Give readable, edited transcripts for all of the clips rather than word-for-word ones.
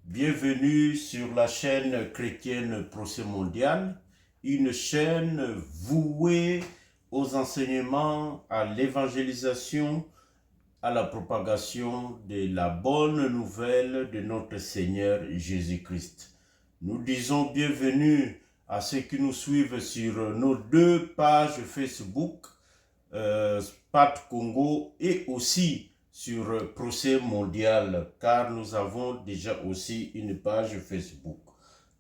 Bienvenue sur la chaîne chrétienne Procès Mondial, une chaîne vouée aux enseignements, à l'évangélisation, à la propagation de la bonne nouvelle de notre Seigneur Jésus-Christ. Nous disons bienvenue à ceux qui nous suivent sur nos deux pages Facebook, Pat Congo et aussi sur Procès Mondial, car nous avons déjà aussi une page Facebook.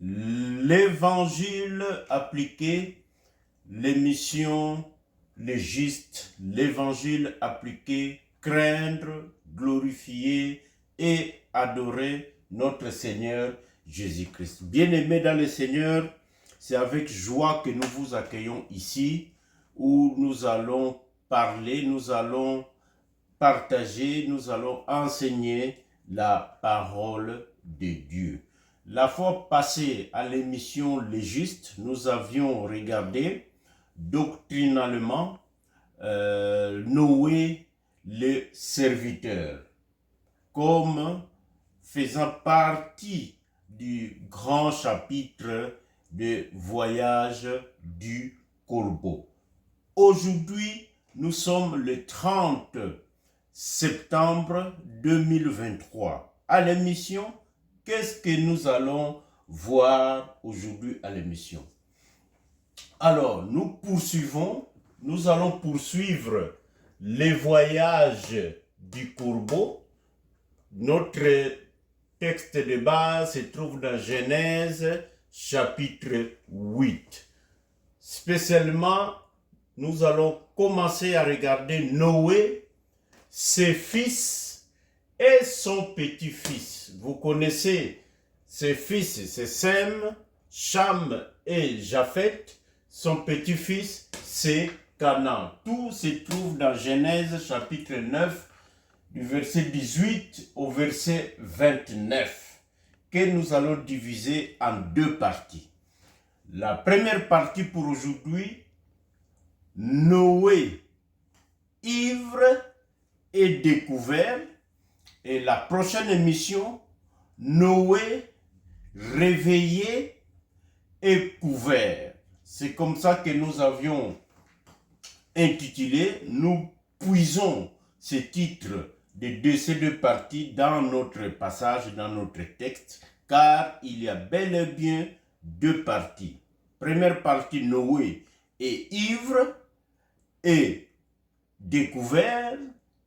L'évangile appliqué, l'émission légiste, l'évangile appliqué, craindre, glorifier et adorer notre Seigneur Jésus-Christ. Bien-aimés dans le Seigneur, c'est avec joie que nous vous accueillons ici, où nous allons parler, nous allons partager, nous allons enseigner la parole de Dieu. La fois passée à l'émission Légiste, nous avions regardé doctrinalement Noé le serviteur comme faisant partie du grand chapitre de voyage du corbeau. Aujourd'hui, nous sommes le 30 septembre 2023. À l'émission, qu'est-ce que nous allons voir aujourd'hui à l'émission? Alors, nous allons poursuivre les voyages du corbeau. Notre texte de base se trouve dans Genèse chapitre 8. Spécialement, nous allons commencer à regarder Noé, ses fils et son petit-fils. Vous connaissez ses fils, c'est Sem, Cham et Japheth. Son petit-fils, c'est Canaan. Tout se trouve dans Genèse chapitre 9, du verset 18 au verset 29, que nous allons diviser en deux parties. La première partie pour aujourd'hui, Noé, ivre et découvert. Et la prochaine émission, Noé, réveillé et couvert. C'est comme ça que nous avions intitulé, nous puisons ces titres de ces deux parties dans notre passage, dans notre texte, car il y a bel et bien deux parties. Première partie, Noé est ivre et découvert,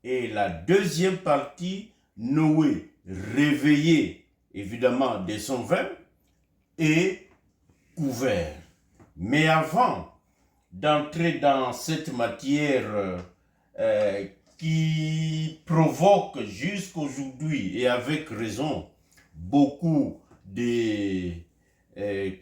et la deuxième partie, Noé réveillé, évidemment, de son vin, et couvert. Mais avant d'entrer dans cette matière qui provoque jusqu'aujourd'hui, et avec raison, beaucoup de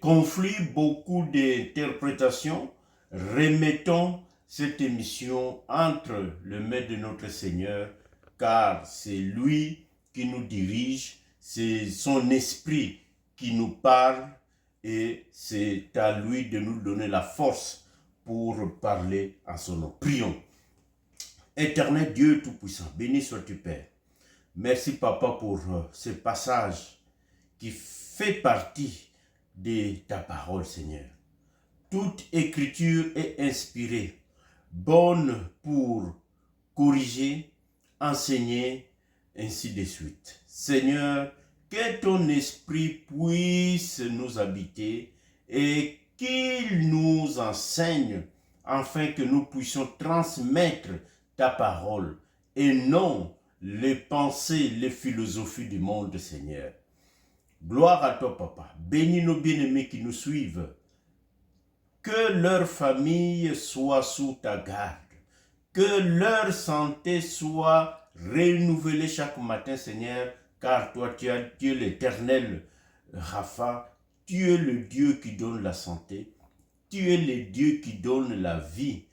conflits, beaucoup d'interprétations, remettons cette émission entre les mains de notre Seigneur, car c'est lui qui nous dirige, c'est son esprit qui nous parle, et c'est à lui de nous donner la force pour parler en son nom. Prions. Éternel Dieu Tout-Puissant, béni sois-tu Père. Merci Papa pour ce passage qui fait partie de ta parole, Seigneur. Toute écriture est inspirée, bonne pour corriger, enseigner, ainsi de suite. Seigneur, que ton esprit puisse nous habiter et qu'il nous enseigne afin que nous puissions transmettre ta parole et non les pensées, les philosophies du monde, Seigneur. Gloire à toi, Papa. Bénis nos bien-aimés qui nous suivent. Que leur famille soit sous ta garde. Que leur santé soit renouvelée chaque matin, Seigneur, car toi, tu es l'Éternel Rapha, tu es le Dieu qui donne la santé, tu es le Dieu qui donne la vie,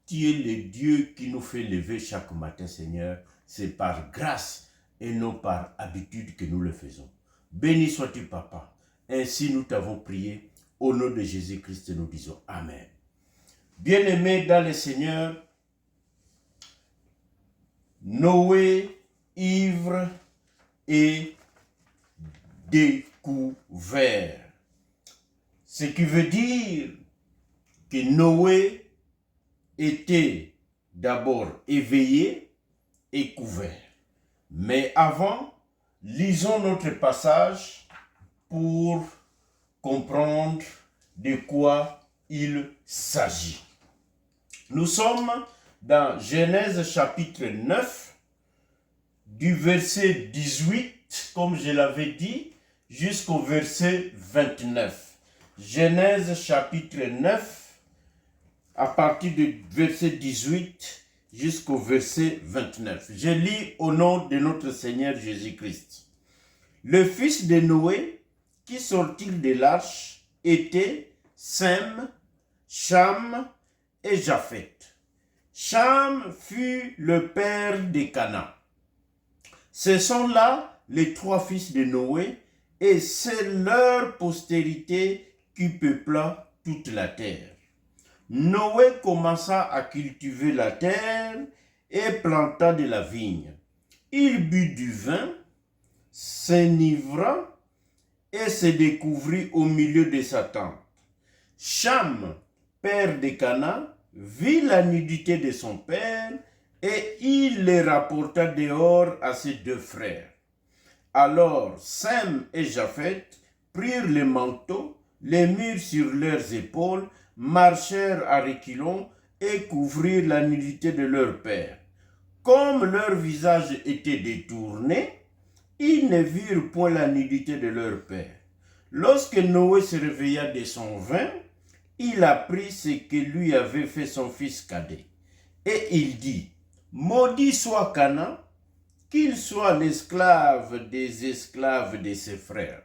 tu es le Dieu qui nous fait lever chaque matin, Seigneur. C'est par grâce et non par habitude que nous le faisons. Béni sois-tu, Papa. Ainsi nous t'avons prié. Au nom de Jésus-Christ, nous disons Amen. Bien-aimés dans le Seigneur, Noé, ivre et découvert. Ce qui veut dire que Noé était d'abord éveillé et couvert. Mais avant, lisons notre passage pour comprendre de quoi il s'agit. Nous sommes dans Genèse chapitre 9, du verset 18, comme je l'avais dit, jusqu'au verset 29. Genèse chapitre 9, à partir du verset 18 jusqu'au verset 29. Je lis au nom de notre Seigneur Jésus-Christ. Le fils de Noé qui sortirent de l'arche étaient Sem, Cham et Japheth. Cham fut le père de Canaan. Ce sont là les trois fils de Noé et c'est leur postérité qui peupla toute la terre. Noé commença à cultiver la terre et planta de la vigne. Il but du vin, s'enivra et se découvrit au milieu de sa tente. Cham, père de Canaan, vit la nudité de son père et il les rapporta dehors à ses deux frères. Alors Sem et Japheth prirent les manteaux, les mirent sur leurs épaules, marchèrent à reculons et couvrirent la nudité de leur père. Comme leur visage était détourné, ils ne virent point la nudité de leur père. Lorsque Noé se réveilla de son vin, il apprit ce que lui avait fait son fils cadet. Et il dit, maudit soit Canaan, qu'il soit l'esclave des esclaves de ses frères.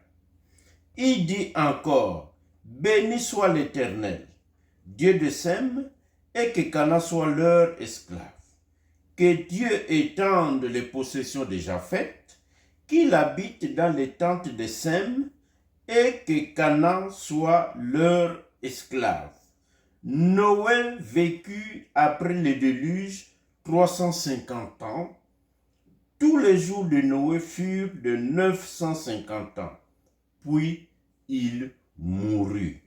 Il dit encore, béni soit l'Éternel, Dieu de Sem, et que Canaan soit leur esclave. Que Dieu étende les possessions de Japheth, qu'il habite dans les tentes de Sem, et que Canaan soit leur esclave. Noé vécut après le déluge 350 ans. Tous les jours de Noé furent de 950 ans. Puis il mourut.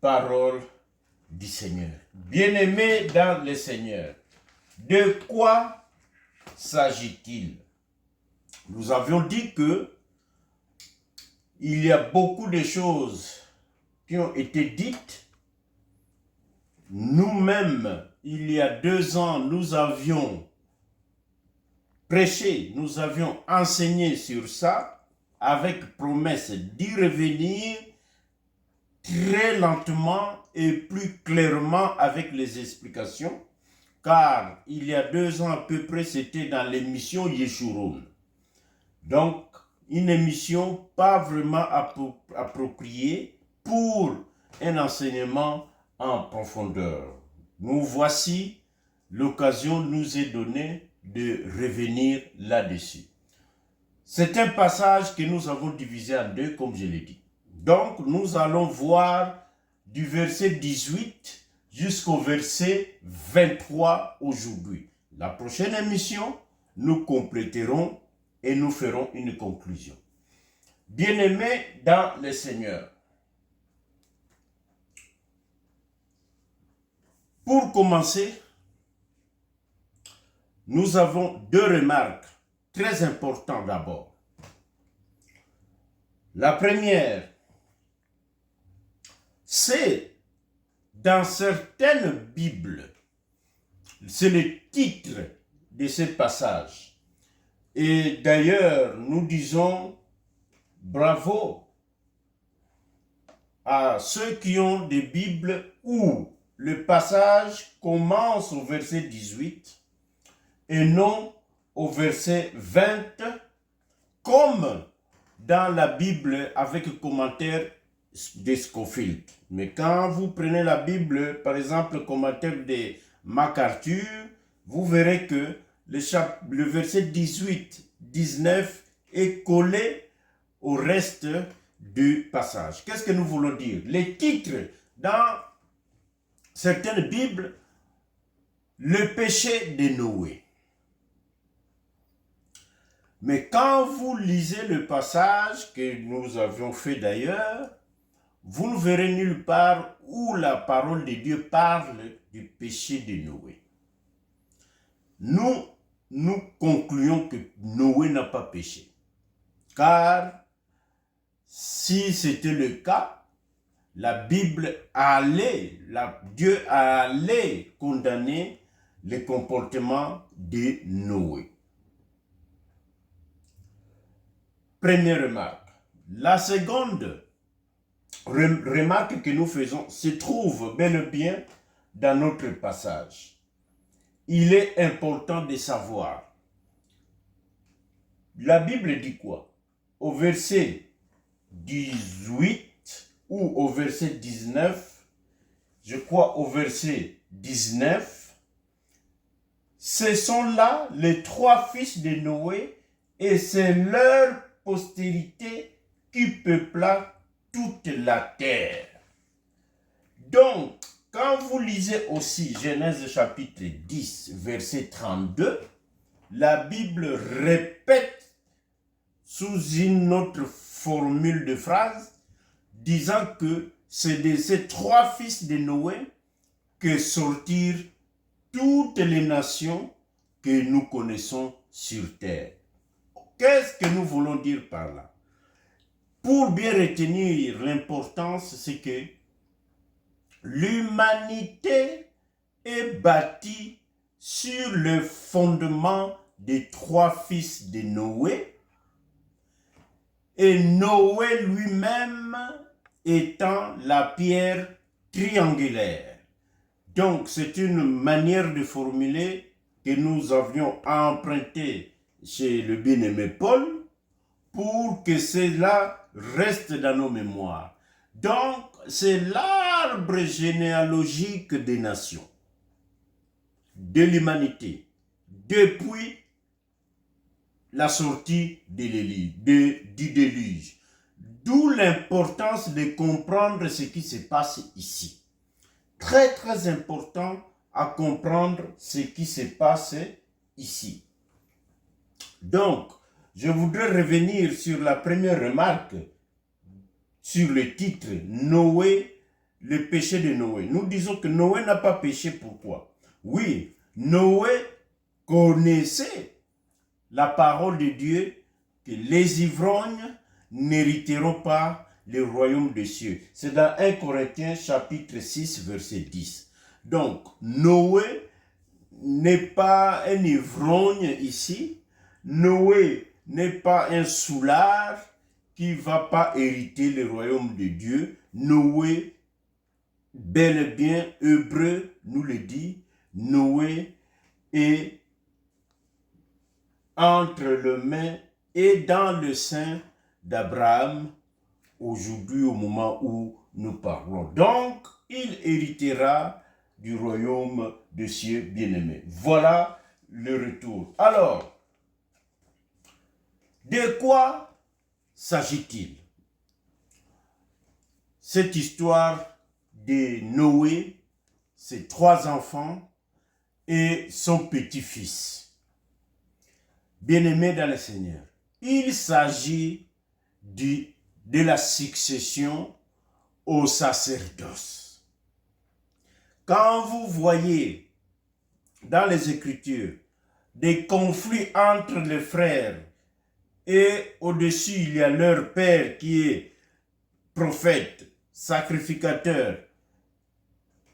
Parole du Seigneur. Bien-aimés dans le Seigneur, de quoi s'agit-il? Nous avions dit que il y a beaucoup de choses qui ont été dites. Nous-mêmes, il y a 2 ans, nous avions prêché, nous avions enseigné sur ça, avec promesse d'y revenir très lentement et plus clairement avec les explications, car il y a 2 ans à peu près, c'était dans l'émission Yeshurun. Donc, une émission pas vraiment appropriée pour un enseignement en profondeur. Nous voici, l'occasion nous est donnée de revenir là-dessus. C'est un passage que nous avons divisé en 2, comme je l'ai dit. Donc, nous allons voir du verset 18 jusqu'au verset 23 aujourd'hui. La prochaine émission, nous compléterons et nous ferons une conclusion. Bien-aimés dans le Seigneur, pour commencer, nous avons 2 remarques très importantes d'abord. La première, c'est dans certaines Bibles, c'est le titre de ce passage. Et d'ailleurs, nous disons bravo à ceux qui ont des Bibles où le passage commence au verset 18 et non au verset 20, comme dans la Bible avec commentaire de Scofield. Mais quand vous prenez la Bible, par exemple, le commentaire de MacArthur, vous verrez que le verset 18, 19 est collé au reste du passage. Qu'est-ce que nous voulons dire? Les titres dans certaines Bibles, le péché de Noé. Mais quand vous lisez le passage que nous avions fait d'ailleurs, vous ne verrez nulle part où la parole de Dieu parle du péché de Noé. Nous concluons que Noé n'a pas péché. Car si c'était le cas, la Bible allait, Dieu allait condamner le comportement de Noé. Première remarque. La seconde remarque que nous faisons se trouve bel et bien dans notre passage. Il est important de savoir. La Bible dit quoi? Au verset 18 ou au verset 19, je crois au verset 19, ce sont là les trois fils de Noé et c'est leur postérité qui peupla toute la terre. Donc, quand vous lisez aussi Genèse chapitre 10, verset 32, la Bible répète sous une autre formule de phrase, disant que c'est de ces trois fils de Noé que sortirent toutes les nations que nous connaissons sur terre. Qu'est-ce que nous voulons dire par là? Pour bien retenir l'importance, c'est que l'humanité est bâtie sur le fondement des trois fils de Noé, et Noé lui-même étant la pierre triangulaire. Donc, c'est une manière de formuler que nous avions emprunté chez le bien-aimé Paul pour que cela reste dans nos mémoires. Donc, c'est l'arbre généalogique des nations, de l'humanité, depuis la sortie du déluge. D'où l'importance de comprendre ce qui se passe ici. Très, très important à comprendre ce qui se passe ici. Donc, je voudrais revenir sur la première remarque, sur le titre « Noé, le péché de Noé ». Nous disons que Noé n'a pas péché. Pourquoi? Oui, Noé connaissait la parole de Dieu que les ivrognes n'hériteront pas le royaume des cieux. C'est dans 1 Corinthiens chapitre 6 verset 10. Donc, Noé n'est pas un ivrogne ici. Noé n'est pas un soulard qui ne va pas hériter le royaume de Dieu. Noé, bel et bien, Hébreu nous le dit, Noé est entre les mains et dans le sein d'Abraham, aujourd'hui au moment où nous parlons. Donc, il héritera du royaume des cieux bien-aimés. Voilà le retour. Alors, de quoi s'agit-il? Cette histoire de Noé, ses trois enfants et son petit-fils. Bien-aimés dans le Seigneur, il s'agit de la succession au sacerdoce. Quand vous voyez dans les Écritures des conflits entre les frères et au-dessus il y a leur père qui est prophète, sacrificateur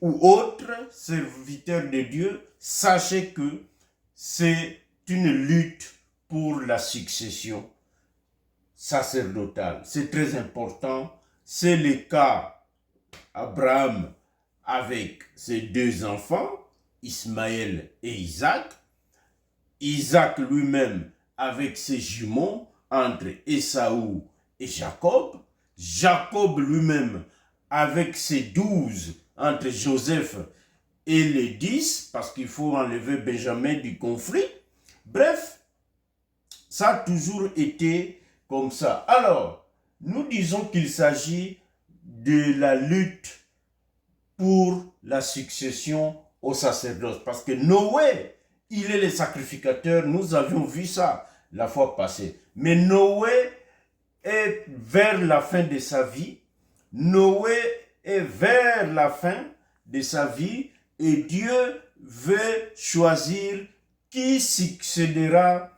ou autre serviteur de Dieu, sachez que c'est une lutte pour la succession sacerdotale. C'est très important. C'est le cas Abraham avec ses deux enfants, Ismaël et Isaac. Isaac lui-même avec ses jumeaux entre Ésaü et Jacob. Jacob lui-même avec ses 12 entre Joseph et les 10, parce qu'il faut enlever Benjamin du conflit. Bref, ça a toujours été comme ça. Alors, nous disons qu'il s'agit de la lutte pour la succession au sacerdoce. Parce que Noé, il est le sacrificateur, nous avions vu ça la fois passée. Mais Noé est vers la fin de sa vie. Noé est vers la fin de sa vie et Dieu veut choisir qui succédera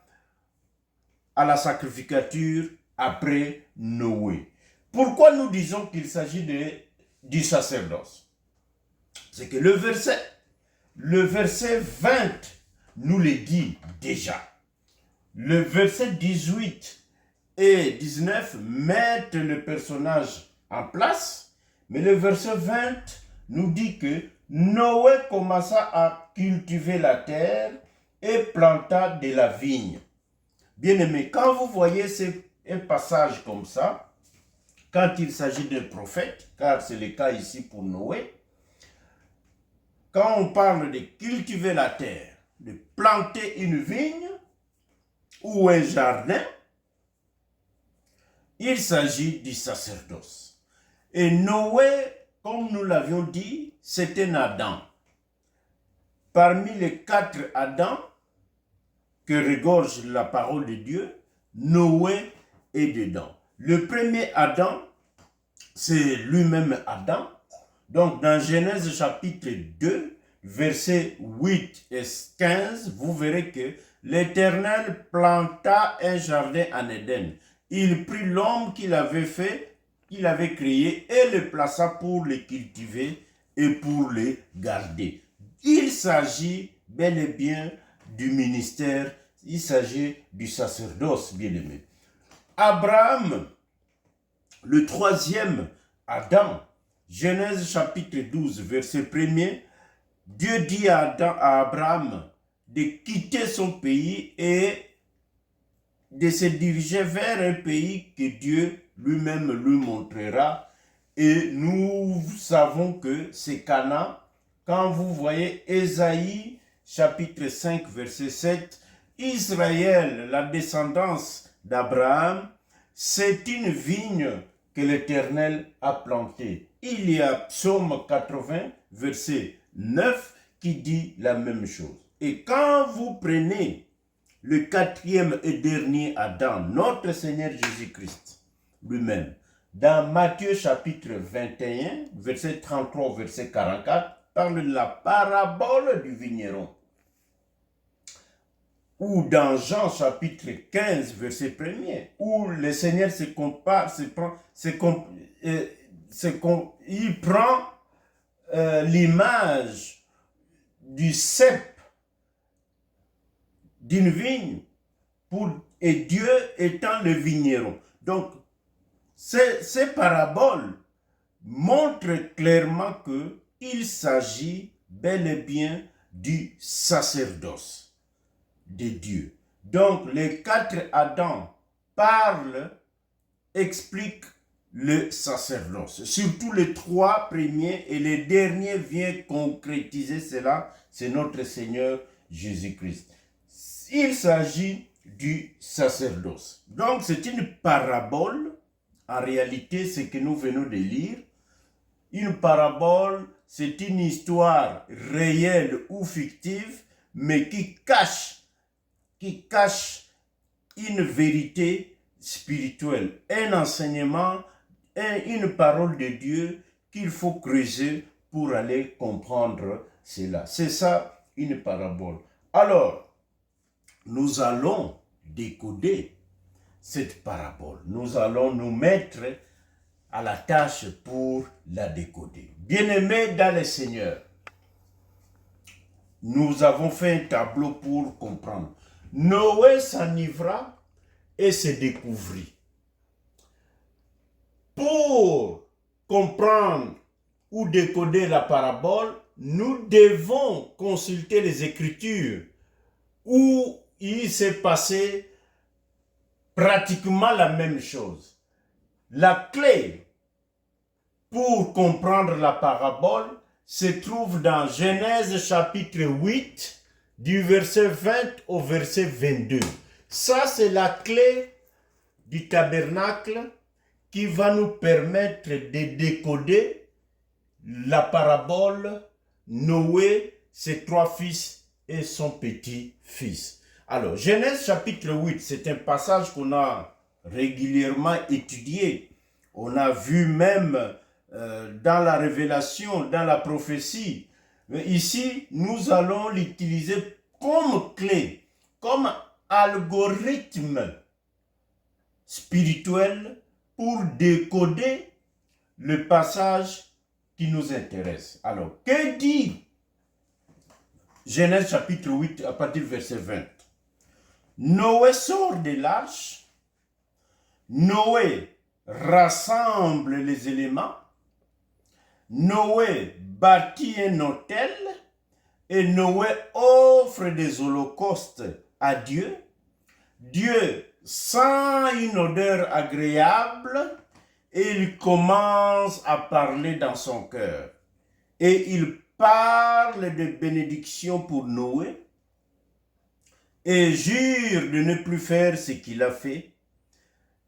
à la sacrificature après Noé. Pourquoi nous disons qu'il s'agit du sacerdoce? C'est que le verset 20 nous le dit déjà. Le verset 18 et 19 mettent le personnage en place, mais le verset 20 nous dit que Noé commença à cultiver la terre et planta de la vigne. Bien-aimés, quand vous voyez un passage comme ça, quand il s'agit d'un prophète, car c'est le cas ici pour Noé, quand on parle de cultiver la terre, de planter une vigne ou un jardin, il s'agit du sacerdoce. Et Noé, comme nous l'avions dit, c'est un Adam. Parmi les 4 Adams que regorge la parole de Dieu, Noé est dedans. Le premier Adam, c'est lui-même Adam. Donc dans Genèse chapitre 2, versets 8 et 15, vous verrez que l'Éternel planta un jardin en Éden. Il prit l'homme qu'il avait fait, qu'il avait créé, et le plaça pour le cultiver et pour le garder. Il s'agit bel et bien du ministère, il s'agit du sacerdoce, bien-aimé. Abraham, le troisième Adam, Genèse chapitre 12, verset 1er, Dieu dit à Abraham de quitter son pays et de se diriger vers un pays que Dieu lui-même lui montrera. Et nous savons que c'est Canaan. Quand vous voyez Ésaïe chapitre 5, verset 7, Israël, la descendance d'Abraham, c'est une vigne que l'Éternel a plantée. Il y a Psaume 80, verset 9, qui dit la même chose. Et quand vous prenez le 4e et dernier Adam, notre Seigneur Jésus-Christ lui-même, dans Matthieu chapitre 21, verset 33, verset 44, parle de la parabole du vigneron. Ou dans Jean chapitre 15, verset 1er, où le Seigneur il prend l'image du cep d'une vigne et Dieu étant le vigneron. Donc, ces paraboles montrent clairement qu'il s'agit bel et bien du sacerdoce de Dieu. Donc, les 4 Adams parlent, expliquent le sacerdoce. Surtout les 3 premiers et les derniers viennent concrétiser cela, c'est notre Seigneur Jésus-Christ. Il s'agit du sacerdoce. Donc, c'est une parabole. En réalité, ce que nous venons de lire, une parabole, c'est une histoire réelle ou fictive, mais qui cache une vérité spirituelle, un enseignement, une parole de Dieu qu'il faut creuser pour aller comprendre cela. C'est ça, une parabole. Alors, nous allons décoder cette parabole. Nous allons nous mettre à la tâche pour la décoder. Bien-aimés dans le Seigneur, nous avons fait un tableau pour comprendre. Noé s'enivra et se découvrit. Pour comprendre ou décoder la parabole, nous devons consulter les Écritures où il s'est passé pratiquement la même chose. La clé pour comprendre la parabole se trouve dans Genèse chapitre 8, du verset 20 au verset 22. Ça, c'est la clé du tabernacle qui va nous permettre de décoder la parabole Noé, ses 3 fils et son petit-fils. Alors, Genèse chapitre 8, c'est un passage qu'on a régulièrement étudié. On a vu même dans la révélation, dans la prophétie. Mais ici, nous allons l'utiliser comme clé, comme algorithme spirituel pour décoder le passage qui nous intéresse. Alors, que dit Genèse chapitre 8 à partir du verset 20? Noé sort de l'arche, Noé rassemble les éléments, Noé bâtit un autel et Noé offre des holocaustes à Dieu. Dieu sent une odeur agréable et il commence à parler dans son cœur. Et il parle de bénédiction pour Noé et jure de ne plus faire ce qu'il a fait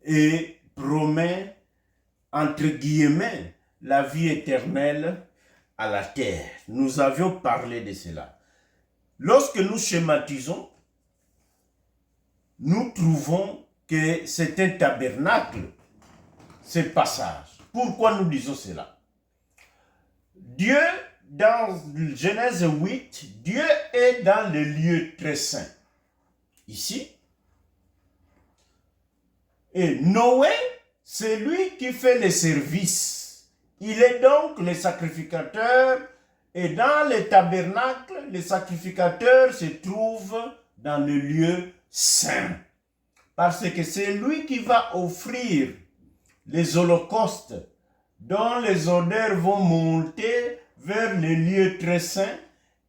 et promet, entre guillemets, la vie éternelle à la terre. Nous avions parlé de cela. Lorsque nous schématisons, nous trouvons que c'est un tabernacle, ce passage. Pourquoi nous disons cela? Dieu, dans Genèse 8, Dieu est dans le lieu très saint. Ici. Et Noé, c'est lui qui fait les services. Il est donc le sacrificateur. Et dans le tabernacle, le sacrificateur se trouve dans le lieu saint. Parce que c'est lui qui va offrir les holocaustes dont les odeurs vont monter vers le lieu très saint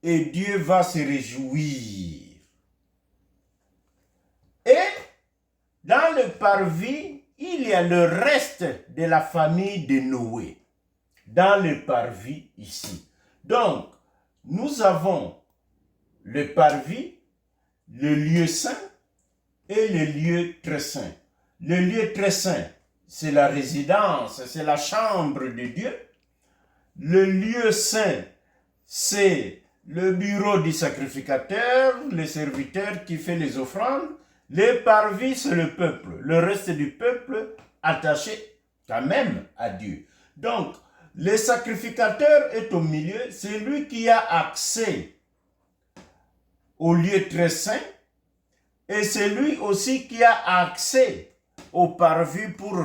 et Dieu va se réjouir. Et dans le parvis, il y a le reste de la famille de Noé. Dans le parvis ici. Donc, nous avons le parvis, le lieu saint et le lieu très saint. Le lieu très saint, c'est la résidence, c'est la chambre de Dieu. Le lieu saint, c'est le bureau du sacrificateur, le serviteur qui fait les offrandes. Le parvis, c'est le peuple, le reste du peuple attaché quand même à Dieu. Donc, le sacrificateur est au milieu, c'est lui qui a accès au lieu très saint et c'est lui aussi qui a accès au parvis pour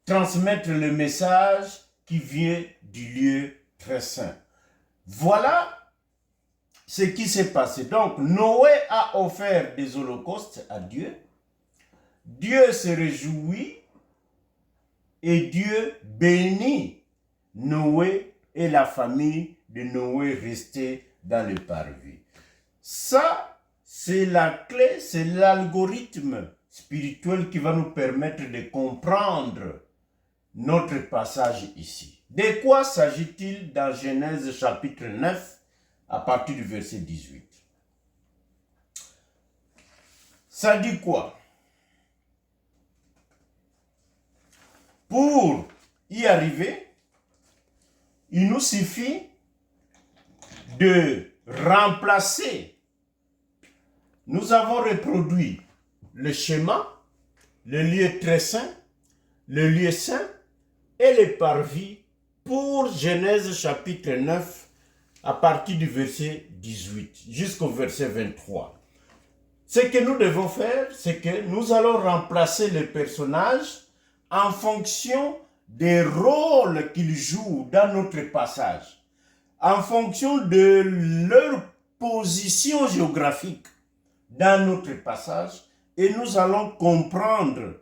transmettre le message qui vient du lieu très saint. Voilà ce qui s'est passé. Donc, Noé a offert des holocaustes à Dieu. Dieu se réjouit et Dieu bénit Noé et la famille de Noé restée dans le parvis. Ça, c'est la clé, c'est l'algorithme spirituel qui va nous permettre de comprendre notre passage ici. De quoi s'agit-il dans Genèse chapitre 9 à partir du verset 18? Ça dit quoi? Pour y arriver, il nous suffit de remplacer. Nous avons reproduit le schéma, le lieu très saint, le lieu saint et le parvis pour Genèse chapitre 9 à partir du verset 18 jusqu'au verset 23. Ce que nous devons faire, c'est que nous allons remplacer les personnages en fonction des rôles qu'ils jouent dans notre passage, en fonction de leur position géographique dans notre passage, et nous allons comprendre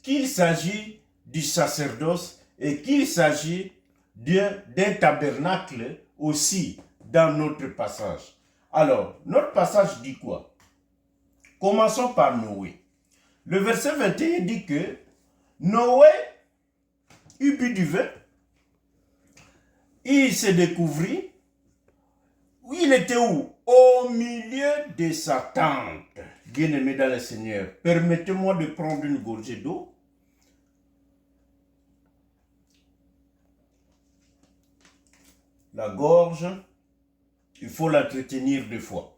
qu'il s'agit du sacerdoce et qu'il s'agit d'un tabernacle aussi dans notre passage. Alors, notre passage dit quoi? Commençons par Noé. Le verset 21 dit que Noé eut bu du vin, il se découvrit. Il était où? Au milieu de sa tente. Bien-aimé dans le Seigneur, permettez-moi de prendre une gorgée d'eau. La gorge, il faut l'entretenir 2 fois.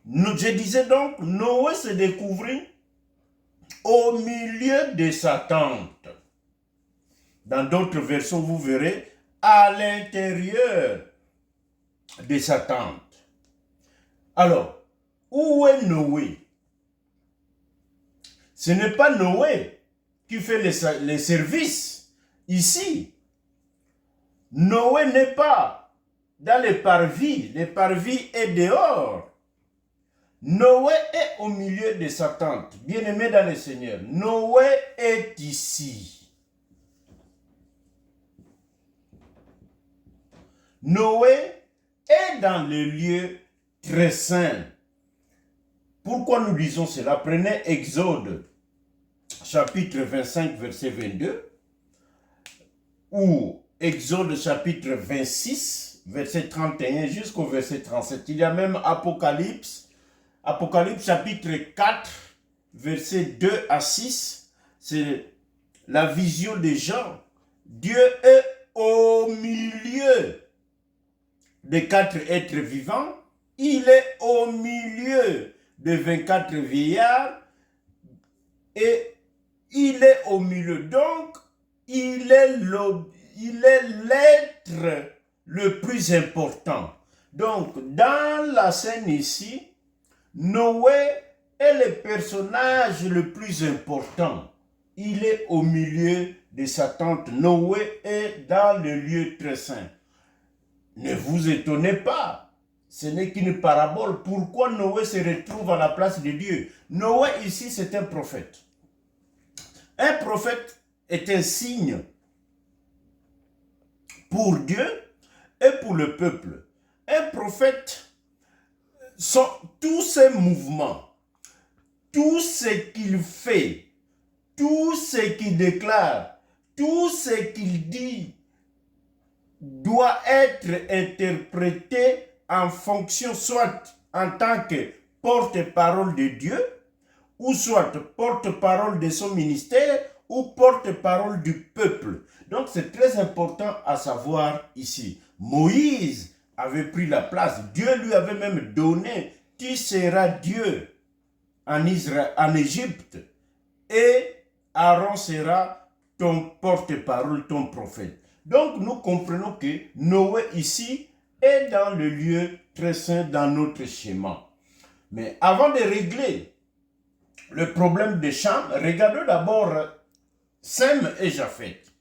Je disais donc, Noé se découvrit au milieu de sa tente. Dans d'autres versions, vous verrez, à l'intérieur de sa tente. Alors, où est Noé? Ce n'est pas Noé qui fait les services ici. Noé n'est pas dans les parvis. Les parvis est dehors. Noé est au milieu de sa tente. Bien-aimé dans le Seigneur, Noé est ici. Noé est dans le lieu très saint. Pourquoi nous disons cela? Prenez Exode, chapitre 25, verset 22, ou Exode, chapitre 26, verset 31 jusqu'au verset 37. Il y a même Apocalypse, chapitre 4, verset 2 à 6. C'est la vision des gens. Dieu est au milieu des 4 êtres vivants. Il est au milieu de 24 vieillards et il est au milieu. Donc, il est l'être le plus important. Donc, dans la scène ici, Noé est le personnage le plus important. Il est au milieu de sa tente. Noé est dans le lieu très saint. Ne vous étonnez pas. Ce n'est qu'une parabole. Pourquoi Noé se retrouve à la place de Dieu? Noé ici, c'est un prophète. Un prophète est un signe pour Dieu et pour le peuple. Un prophète, tous ses mouvements, tout ce qu'il fait, tout ce qu'il déclare, tout ce qu'il dit, doit être interprété en fonction, soit en tant que porte-parole de Dieu, ou soit porte-parole de son ministère, ou porte-parole du peuple. Donc c'est très important à savoir ici. Moïse avait pris la place. Dieu lui avait même donné, tu seras Dieu en Israël, en Égypte, et Aaron sera ton porte-parole, ton prophète. Donc nous comprenons que Noé ici est dans le lieu très saint dans notre schéma. Mais avant de régler le problème de Cham, regardons d'abord Sem et Japheth.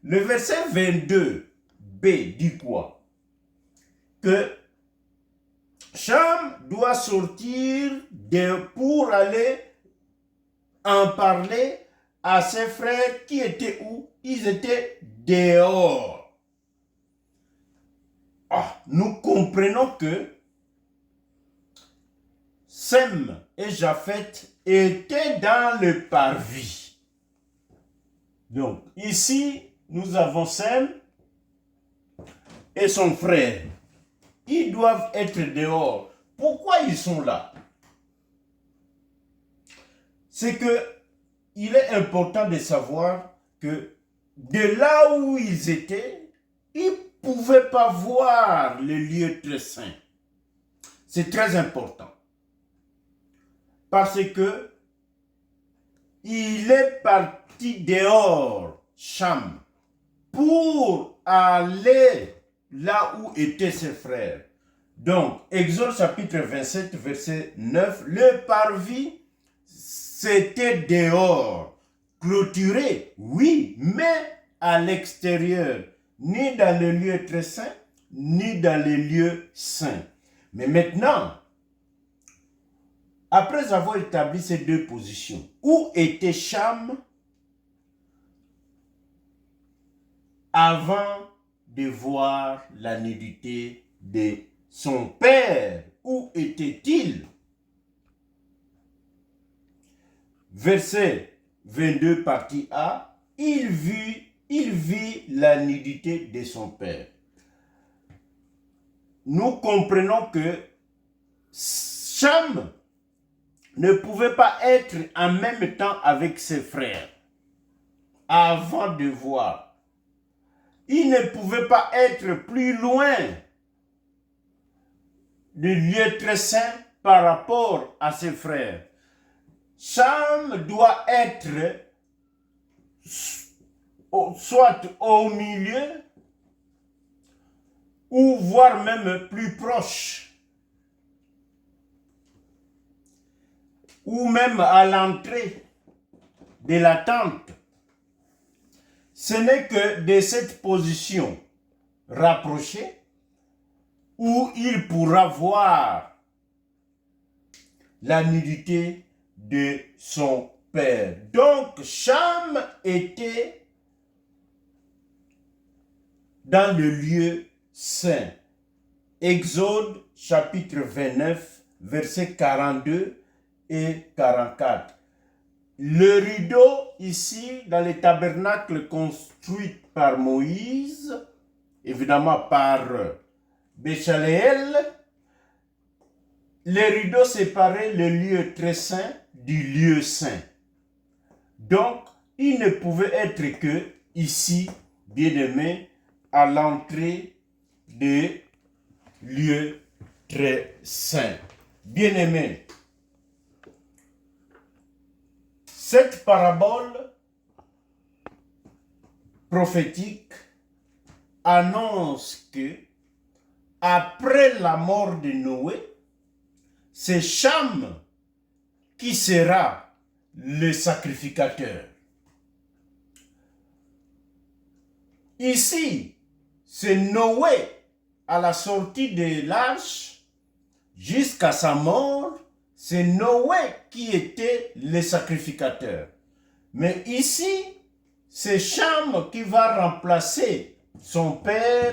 Le verset 22b dit quoi? Que Cham doit sortir pour aller en parler à ses frères qui étaient où? Ils étaient dehors. Nous comprenons que Sem et Japheth étaient dans le parvis. Donc, ici, nous avons Sem et son frère. Ils doivent être dehors. Pourquoi ils sont là? C'est que il est important de savoir que de là où ils étaient, ils ne pouvaient pas voir le lieu très saint. C'est très important. Parce que il est parti dehors, Cham, pour aller là où étaient ses frères. Donc, Exode chapitre 27, verset 9, le parvis, c'était dehors, clôturé, oui, mais à l'extérieur, ni dans le lieu très saint, ni dans les lieux saints. Mais maintenant, après avoir établi ces deux positions, où était Cham avant de voir la nudité de son père? Où était-il? Verset 22, partie A, il vit la nudité de son père. Nous comprenons que Cham ne pouvait pas être en même temps avec ses frères avant de voir. Il ne pouvait pas être plus loin du lieu très saint par rapport à ses frères. Cham doit être soit au milieu ou voire même plus proche, ou même à l'entrée de la tente. Ce n'est que de cette position rapprochée où il pourra voir la nudité de son père. Donc, Cham était dans le lieu saint. Exode chapitre 29, versets 42 et 44. Le rideau ici, dans les tabernacles construits par Moïse, évidemment par Béchaléel, les rideaux séparaient le lieu très saint du lieu saint. Donc, il ne pouvait être que ici, bien-aimé, à l'entrée des lieux très saints. Bien-aimé, cette parabole prophétique annonce que après la mort de Noé, c'est Cham qui sera le sacrificateur. Ici, c'est Noé à la sortie de l'arche jusqu'à sa mort, c'est Noé qui était le sacrificateur. Mais ici, c'est Cham qui va remplacer son père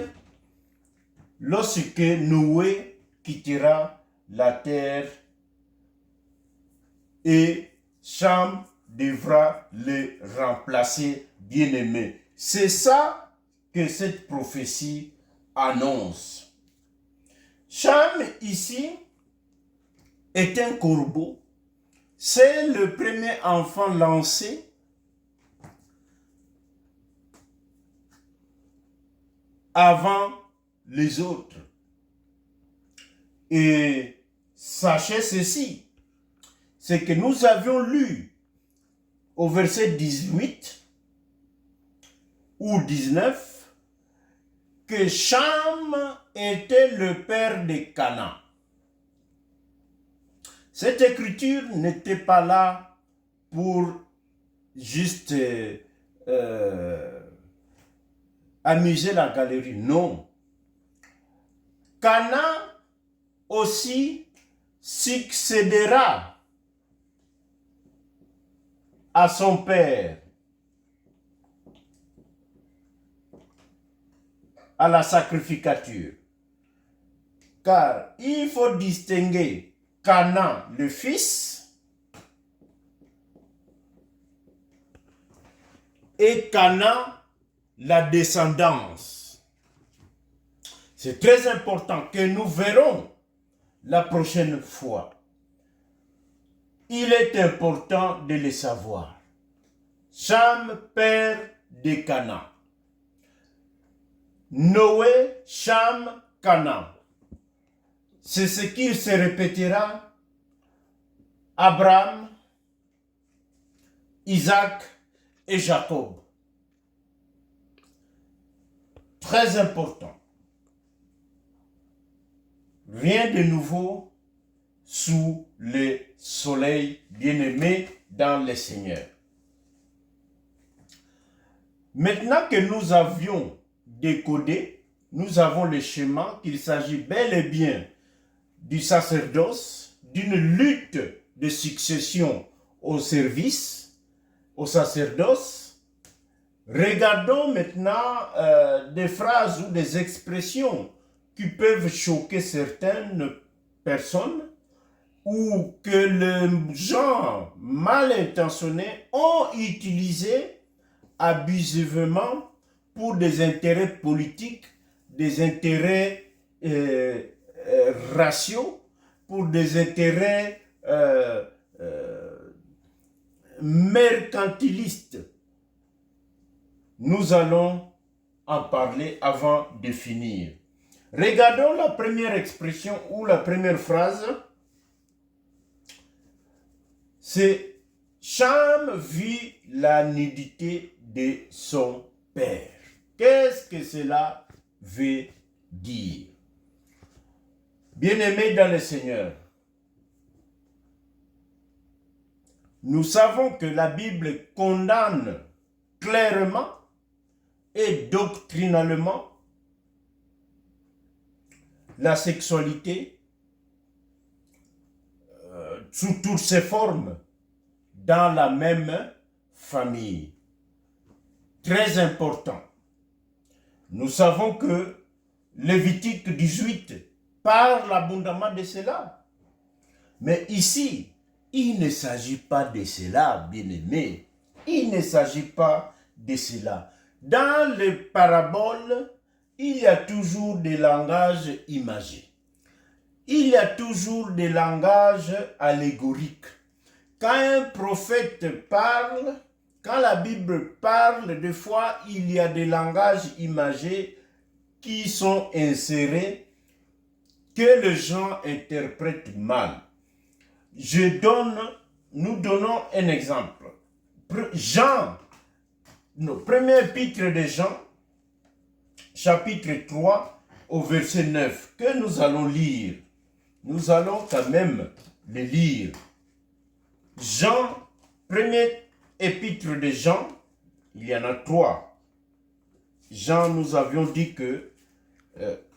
lorsque Noé quittera la terre et Cham devra le remplacer, bien-aimé. C'est ça que cette prophétie annonce. Cham ici est un corbeau. C'est le premier enfant lancé avant les autres. Et sachez ceci, c'est que nous avions lu au verset 18 ou 19 que Cham était le père de Canaan. Cette écriture n'était pas là pour juste amuser la galerie, non. Canaan aussi succédera à son père, à la sacrificature. Car il faut distinguer Canaan, le fils, et Canaan, la descendance. C'est très important que nous verrons la prochaine fois. Il est important de le savoir. Cham, père de Canaan. Noé, Cham, Canaan. C'est ce qu'il se répétera. Abraham, Isaac et Jacob. Très important. Rien de nouveau sous le soleil, bien-aimé dans le Seigneur. Maintenant que nous avions décodé, nous avons le schéma qu'il s'agit bel et bien du sacerdoce, d'une lutte de succession au service, au sacerdoce. Regardons maintenant des phrases ou des expressions qui peuvent choquer certaines personnes ou que les gens mal intentionnés ont utilisé abusivement pour des intérêts politiques, des intérêts raciaux, pour des intérêts mercantilistes. Nous allons en parler avant de finir. Regardons la première expression ou la première phrase c'est Cham vit la nudité de son père. Qu'est-ce que cela veut dire? Bien-aimés dans le Seigneur, nous savons que la Bible condamne clairement et doctrinalement la sexualité sous toutes ses formes dans la même famille. Très important. Nous savons que Lévitique 18 parle abondamment de cela. Mais ici, il ne s'agit pas de cela, bien-aimés. Il ne s'agit pas de cela. Dans les paraboles, il y a toujours des langages imagés. Il y a toujours des langages allégoriques. Quand un prophète parle, quand la Bible parle, des fois, il y a des langages imagés qui sont insérés que les gens interprètent mal. Nous donnons un exemple. Premier épître de Jean, chapitre 3, au verset 9, que nous allons lire. Nous allons quand même le lire. Jean, premier épître de Jean, il y en a 3. Jean, nous avions dit que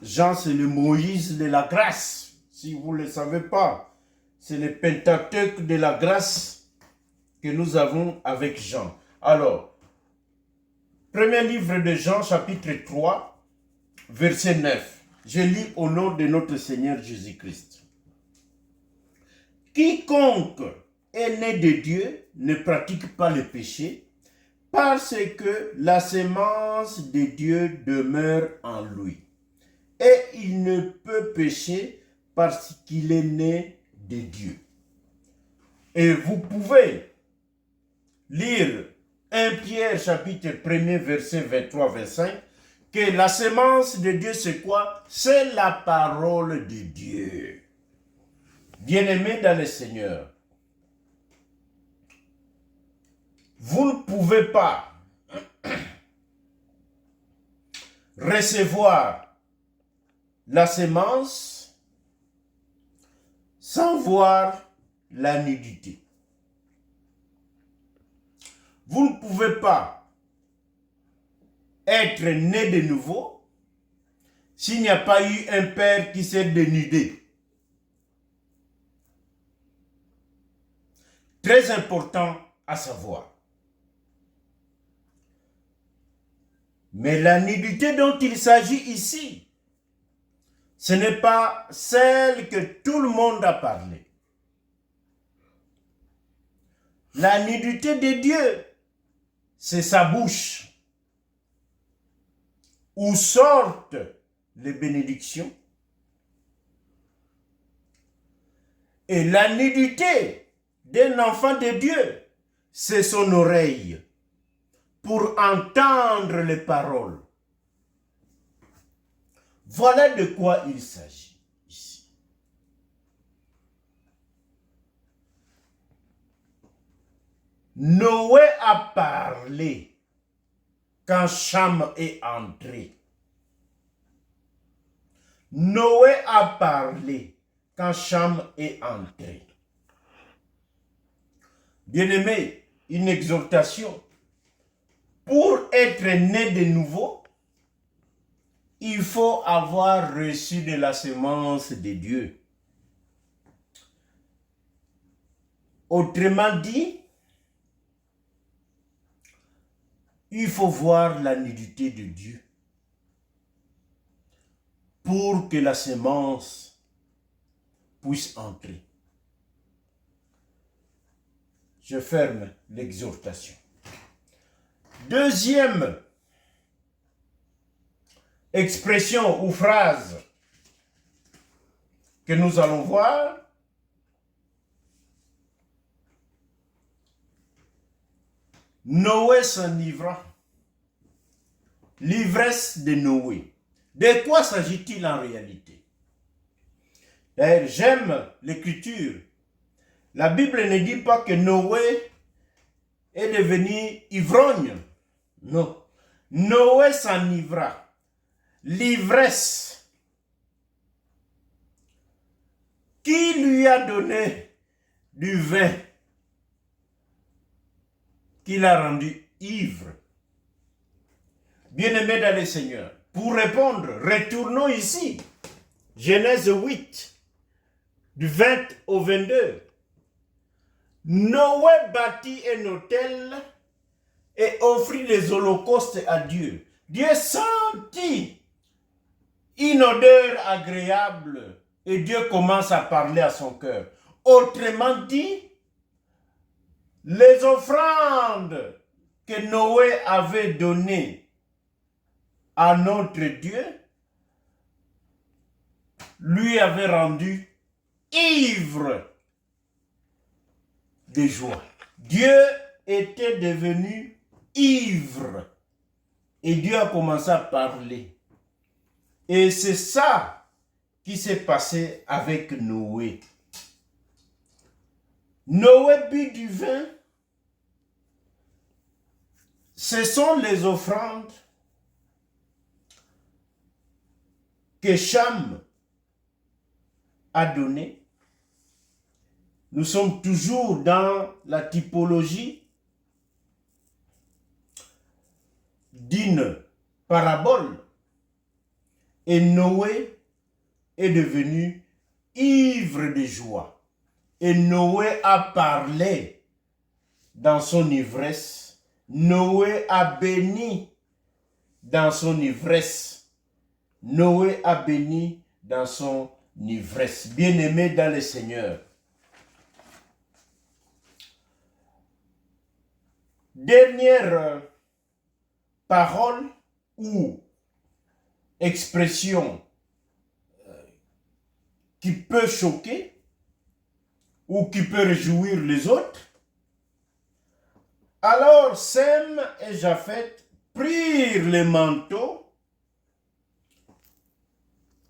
Jean, c'est le Moïse de la grâce. Si vous ne le savez pas, c'est le Pentateuque de la grâce que nous avons avec Jean. Alors, premier livre de Jean, chapitre 3, verset 9. Je lis au nom de notre Seigneur Jésus-Christ. Quiconque est né de Dieu ne pratique pas le péché, parce que la sémence de Dieu demeure en lui. Et il ne peut pécher parce qu'il est né de Dieu. Et vous pouvez lire 1 Pierre chapitre 1 verset 23-25 que la sémence de Dieu c'est quoi? C'est la parole de Dieu. Bien-aimés dans le Seigneur, vous ne pouvez pas recevoir la sémence sans voir la nudité. Vous ne pouvez pas être né de nouveau s'il n'y a pas eu un père qui s'est dénudé. Très important à savoir. Mais la nudité dont il s'agit ici, ce n'est pas celle que tout le monde a parlé. La nudité de Dieu, c'est sa bouche, où sortent les bénédictions. Et la nudité d'un enfant de Dieu, c'est son oreille pour entendre les paroles. Voilà de quoi il s'agit ici. Noé a parlé quand Cham est entré. Noé a parlé quand Cham est entré. Bien-aimé, une exhortation. Pour être né de nouveau, il faut avoir reçu de la semence de Dieu. Autrement dit, il faut voir la nudité de Dieu pour que la semence puisse entrer. Je ferme l'exhortation. Deuxième expression ou phrase que nous allons voir, Noé s'enivra. L'ivresse de Noé. De quoi s'agit-il en réalité? D'ailleurs, j'aime l'écriture. La Bible ne dit pas que Noé est devenu ivrogne. Non. Noé s'enivra. L'ivresse qui lui a donné du vin qui l'a rendu ivre. Bien-aimé dans le Seigneur, pour répondre, retournons ici. Genèse 8, du 20 au 22. Noé bâtit un autel et offrit les holocaustes à Dieu. Dieu sentit une odeur agréable et Dieu commence à parler à son cœur. Autrement dit, les offrandes que Noé avait données à notre Dieu lui avaient rendu ivre de joie. Dieu était devenu ivre et Dieu a commencé à parler. Et c'est ça qui s'est passé avec Noé. Noé but du vin. Ce sont les offrandes que Cham a données. Nous sommes toujours dans la typologie d'une parabole. Et Noé est devenu ivre de joie. Et Noé a parlé dans son ivresse. Noé a béni dans son ivresse. Noé a béni dans son ivresse. Bien-aimé dans le Seigneur. Dernière parole ou expression qui peut choquer ou qui peut réjouir les autres. Alors Sem et Japheth prirent les manteaux,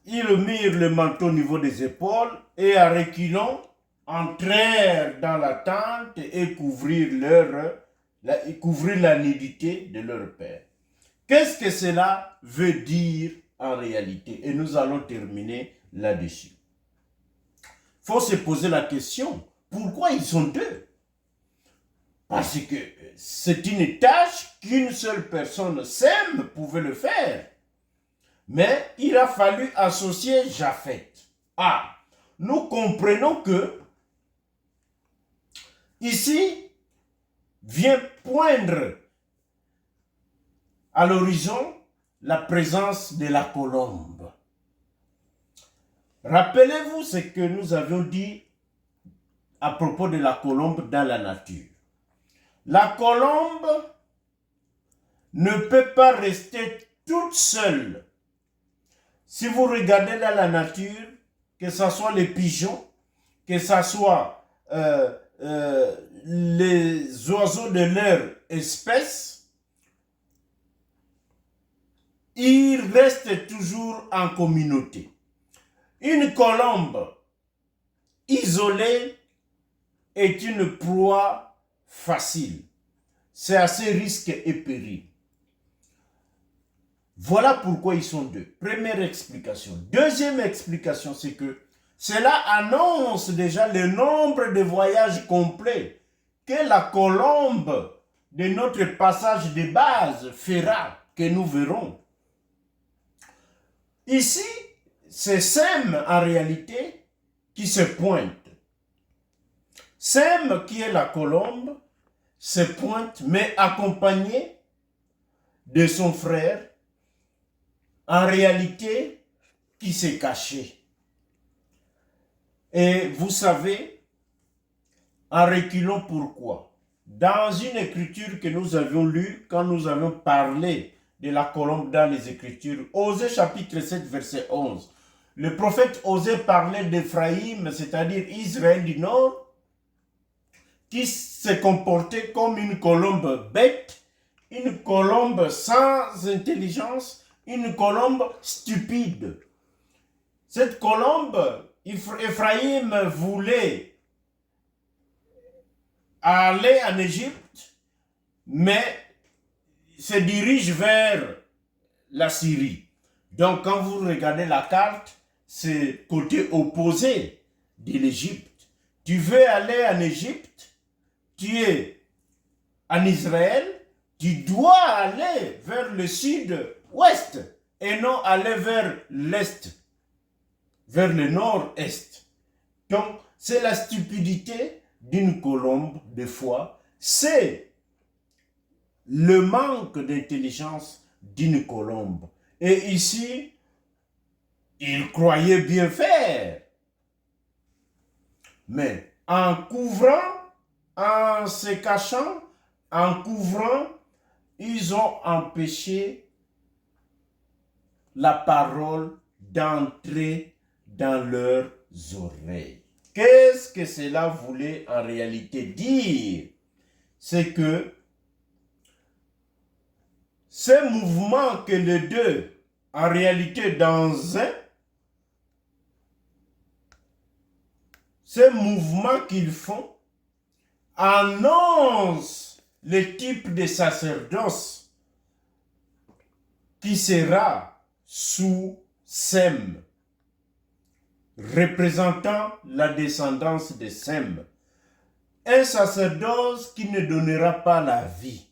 ils mirent le manteau au niveau des épaules et en reculant, entrèrent dans la tente et couvrirent la nudité de leur père. Qu'est-ce que cela veut dire en réalité? Et nous allons terminer là-dessus. Il faut se poser la question, pourquoi ils sont deux? Parce que c'est une tâche qu'une seule personne, Sem, pouvait le faire. Mais il a fallu associer Japheth. Ah, nous comprenons que ici vient poindre à l'horizon la présence de la colombe. Rappelez-vous ce que nous avions dit à propos de la colombe dans la nature. La colombe ne peut pas rester toute seule. Si vous regardez dans la nature, que ce soit les pigeons, que ce soit les oiseaux de leur espèce, ils restent toujours en communauté. Une colombe isolée est une proie facile. C'est à ses risques et périls. Voilà pourquoi ils sont deux. Première explication. Deuxième explication, c'est que cela annonce déjà le nombre de voyages complets que la colombe de notre passage de base fera, que nous verrons. Ici, c'est Sem en réalité qui se pointe. Sem, qui est la colombe, se pointe, mais accompagné de son frère, en réalité, qui s'est caché. Et vous savez, en reculant pourquoi? Dans une écriture que nous avions lue, quand nous avions parlé de la colombe dans les Écritures, Osée chapitre 7, verset 11, le prophète Osée parlait d'Éphraïm, c'est-à-dire Israël du Nord, qui se comportait comme une colombe bête, une colombe sans intelligence, une colombe stupide. Cette colombe, Éphraïm voulait aller en Égypte, mais se dirige vers la Syrie. Donc, quand vous regardez la carte, c'est côté opposé de l'Égypte. Tu veux aller en Égypte, tu es en Israël, tu dois aller vers le sud-ouest et non aller vers l'est, vers le nord-est. Donc, c'est la stupidité d'une colombe, des fois, c'est le manque d'intelligence d'une colombe. Et ici, il croyait bien faire. Mais en couvrant, en se cachant, en couvrant, ils ont empêché la parole d'entrer dans leurs oreilles. Qu'est-ce que cela voulait en réalité dire? C'est que ce mouvement que les deux, en réalité dans un, ce mouvement qu'ils font, annonce le type de sacerdoce qui sera sous Sem, représentant la descendance de Sem. Un sacerdoce qui ne donnera pas la vie.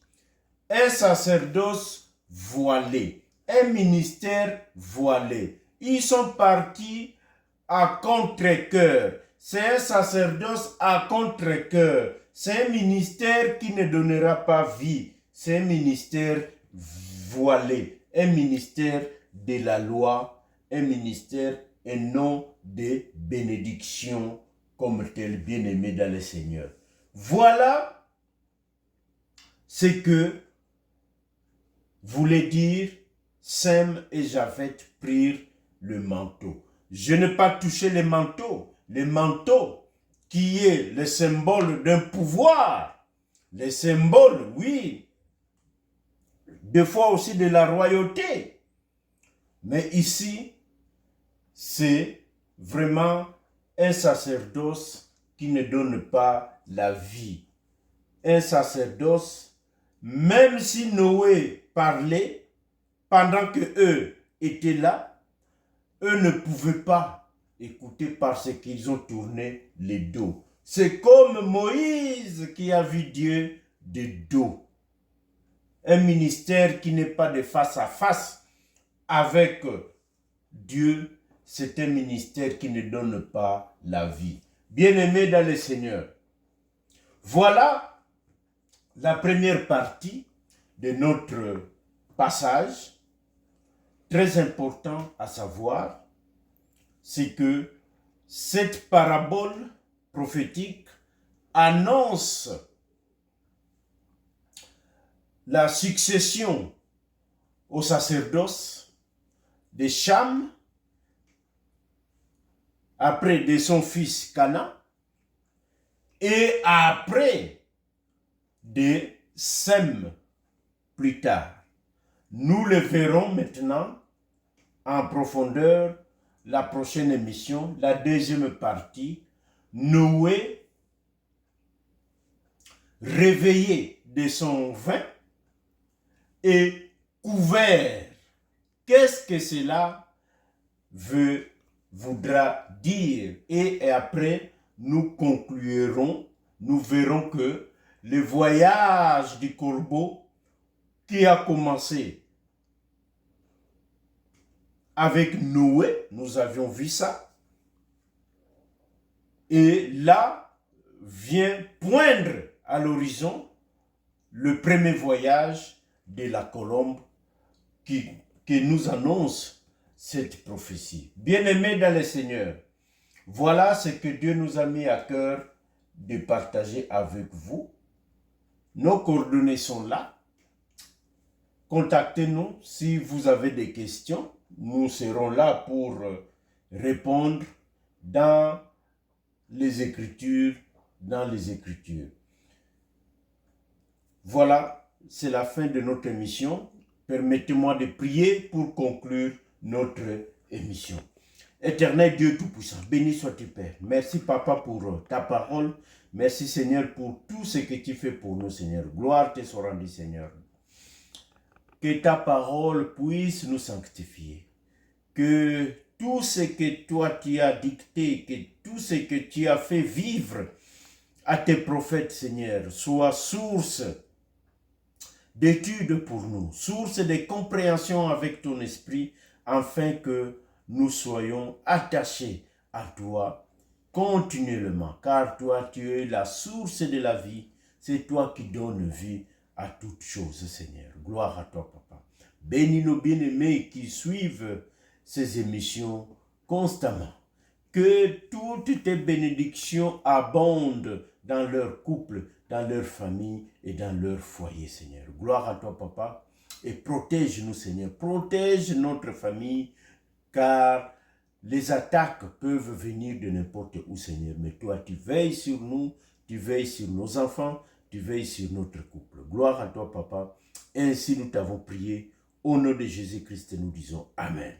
Un sacerdoce voilé. Un ministère voilé. Ils sont partis à contre-cœur. C'est un sacerdoce à contre-cœur. C'est un ministère qui ne donnera pas vie. C'est un ministère voilé. Un ministère de la loi. Un ministère et non de bénédiction comme tel bien-aimé dans le Seigneur. Voilà ce que voulait dire Sem et Japhet prirent le manteau. Je n'ai pas touché le manteau qui est le symbole d'un pouvoir, le symbole, oui, des fois aussi de la royauté. Mais ici, c'est vraiment un sacerdoce qui ne donne pas la vie. Un sacerdoce, même si Noé parlait, pendant que eux étaient là, eux ne pouvaient pas écouter parce qu'ils ont tourné les dos. C'est comme Moïse qui a vu Dieu de dos. Un ministère qui n'est pas de face à face avec Dieu, c'est un ministère qui ne donne pas la vie. Bien-aimés dans le Seigneur, voilà la première partie de notre passage. Très important à savoir, c'est que cette parabole prophétique annonce la succession au sacerdoce de Cham, après de son fils Cana, et après de Sem plus tard. Nous le verrons maintenant en profondeur la prochaine émission, la deuxième partie. Noé, réveillé de son vin et couvert. Qu'est-ce que cela voudra dire? Et après, nous conclurons, nous verrons que le voyage du corbeau qui a commencé avec Noé, nous avions vu ça, et là vient poindre à l'horizon le premier voyage de la colombe qui nous annonce cette prophétie. Bien-aimés dans le Seigneur, voilà ce que Dieu nous a mis à cœur de partager avec vous. Nos coordonnées sont là. Contactez-nous si vous avez des questions. Nous serons là pour répondre dans les Écritures, Voilà, c'est la fin de notre émission. Permettez-moi de prier pour conclure notre émission. Éternel Dieu Tout-Puissant, béni sois-tu Père. Merci Papa pour ta parole. Merci Seigneur pour tout ce que tu fais pour nous Seigneur. Gloire te soit rendue Seigneur. Que ta parole puisse nous sanctifier. Que tout ce que toi tu as dicté, que tout ce que tu as fait vivre à tes prophètes Seigneur, soit source d'études pour nous, source de compréhension avec ton esprit, afin que nous soyons attachés à toi continuellement, car toi tu es la source de la vie, c'est toi qui donnes vie à toutes choses Seigneur. Gloire à toi Papa. Bénis nos bien-aimés qui suivent ces émissions constamment. Que toutes tes bénédictions abondent dans leur couple, dans leur famille et dans leur foyer, Seigneur. Gloire à toi, Papa, et protège-nous, Seigneur. Protège notre famille, car les attaques peuvent venir de n'importe où, Seigneur. Mais toi, tu veilles sur nous, tu veilles sur nos enfants, tu veilles sur notre couple. Gloire à toi, Papa. Ainsi nous t'avons prié. Au nom de Jésus-Christ, nous disons Amen.